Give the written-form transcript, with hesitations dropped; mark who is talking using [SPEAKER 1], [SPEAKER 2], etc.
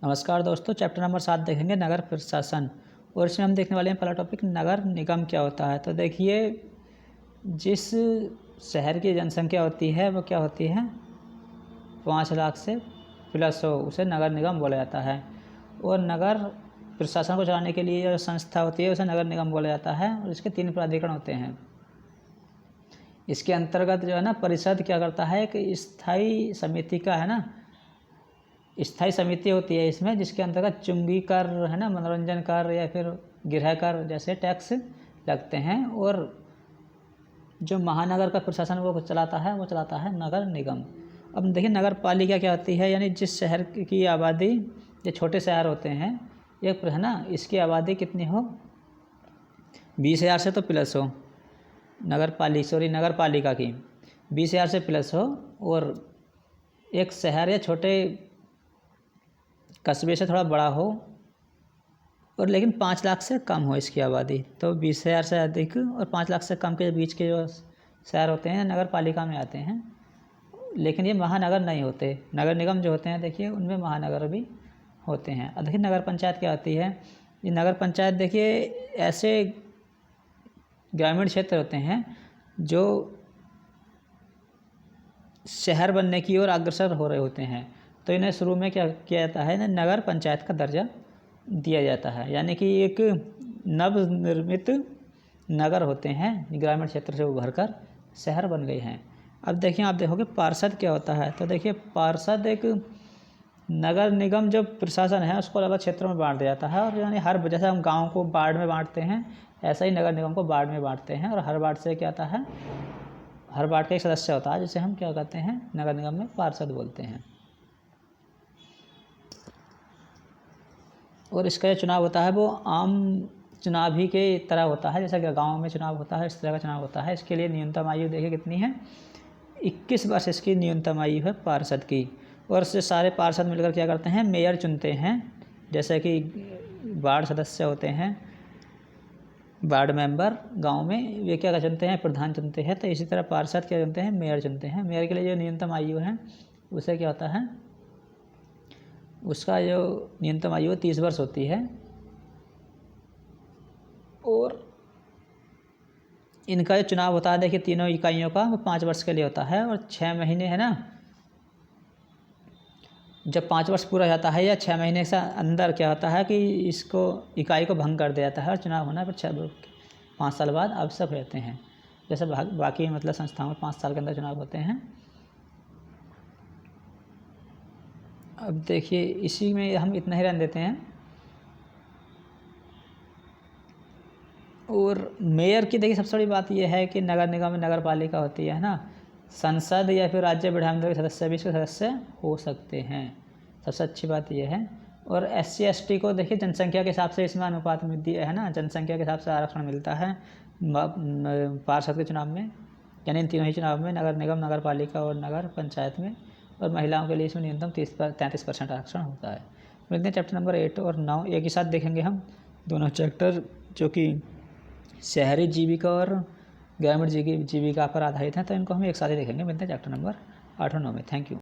[SPEAKER 1] नमस्कार दोस्तों, chapter number 7 देखेंगे नगर प्रशासन। और इसमें हम देखने वाले हैं पहला टॉपिक नगर निगम क्या होता है। तो देखिए, जिस शहर की जनसंख्या होती है वो क्या होती है 5 लाख से प्लस हो, उसे नगर निगम बोला जाता है। और नगर प्रशासन को चलाने के लिए जो संस्था होती है उसे नगर निगम बोला जाता है। और इसके 3 प्राधिकरण होते हैं। इसके अंतर्गत जो है ना, परिषद क्या करता है कि स्थायी समिति का है ना, स्थायी समिति होती है इसमें, जिसके अंतर्गत चुंगी कर है ना, मनोरंजन कर या फिर गृह कर जैसे टैक्स लगते हैं। और जो महानगर का प्रशासन वो चलाता है नगर निगम। अब देखिए, नगर पालिका क्या होती है, यानी जिस शहर की आबादी, जो छोटे शहर होते हैं एक है ना, इसकी आबादी कितनी हो 20,000 से तो प्लस हो, नगर पालिका की 20,000 से प्लस हो। और एक शहर या छोटे कस्बे से थोड़ा बड़ा हो और लेकिन 5 लाख से कम हो इसकी आबादी। तो 20,000 से अधिक और 5 लाख से कम के बीच के जो शहर होते हैं नगर पालिका में आते हैं। लेकिन ये महानगर नहीं होते। नगर निगम जो होते हैं देखिए, उनमें महानगर भी होते हैं। अब देखिए, नगर पंचायत क्या होती है। ये नगर पंचायत देखिए ऐसे ग्रामीण क्षेत्र होते हैं जो शहर बनने की ओर अग्रसर हो रहे होते हैं। तो इन्हें शुरू में क्या किया जाता है, नगर पंचायत का दर्जा दिया जाता है। यानी कि एक नवनिर्मित नगर होते हैं, ग्रामीण क्षेत्र से उभर कर शहर बन गए हैं। अब देखिए, आप देखोगे पार्षद क्या होता है। तो देखिए, पार्षद एक नगर निगम जो प्रशासन है उसको अलग अलग क्षेत्रों में बांट दिया जाता है। और यानी हर, जैसे हम गाँव को वार्ड में बांटते हैं, ऐसा ही नगर निगम को वार्ड में बांटते हैं। और हर वार्ड से क्या आता है, हर वार्ड का एक सदस्य होता है, जिसे हम क्या कहते हैं नगर निगम में पार्षद बोलते हैं। और इसका जो चुनाव होता है वो आम चुनाव ही के तरह होता है, जैसा कि गाँव में चुनाव होता है इस तरह का चुनाव होता है। इसके लिए न्यूनतम आयु देखिए कितनी है, 21 वर्ष इसकी न्यूनतम आयु है पार्षद की। और इससे सारे पार्षद मिलकर क्या करते हैं, मेयर चुनते हैं। जैसे कि वार्ड सदस्य होते हैं, वार्ड मेंबर गांव में, वे क्या चुनते हैं, प्रधान चुनते हैं। तो इसी तरह पार्षद क्या चुनते हैं, मेयर चुनते हैं। मेयर के लिए जो न्यूनतम आयु है उसे क्या होता है, उसका जो न्यूनतम आयु 30 वर्ष होती है। और इनका जो चुनाव होता है देखिए तीनों इकाइयों का, वो 5 वर्ष के लिए होता है। और 6 महीने है ना, जब 5 वर्ष पूरा जाता है या 6 महीने से अंदर क्या होता है कि इसको इकाई को भंग कर दिया जाता है और चुनाव होना फिर 5 साल बाद आवश्यक रहते हैं। जैसे बाकी मतलब संस्थाओं में 5 साल के अंदर चुनाव होते हैं। अब देखिए, इसी में हम इतना ही रहने देते हैं। और मेयर की देखिए सबसे बड़ी बात यह है कि नगर निगम में नगर पालिका होती है ना, संसद या फिर राज्य विधानसभा के सदस्य भी इसके सदस्य हो सकते हैं। सबसे अच्छी बात यह है। और SC ST को देखिए जनसंख्या के हिसाब से इसमें अनुपात में दिया है ना, जनसंख्या के हिसाब से आरक्षण मिलता है पार्षद के चुनाव में, यानी इन तीनों ही चुनाव में, नगर निगम, नगर पालिका और नगर पंचायत में। और महिलाओं के लिए इसमें न्यूनतम 33% आरक्षण होता है। मिलते हैं चैप्टर नंबर 8 और 9 एक ही साथ देखेंगे हम दोनों चैप्टर, जो कि शहरी जीविका और ग्रामीण जीविका पर आधारित हैं। तो इनको हम एक साथ ही देखेंगे। मिलते हैं चैप्टर नंबर 8 और 9 में। Thank you.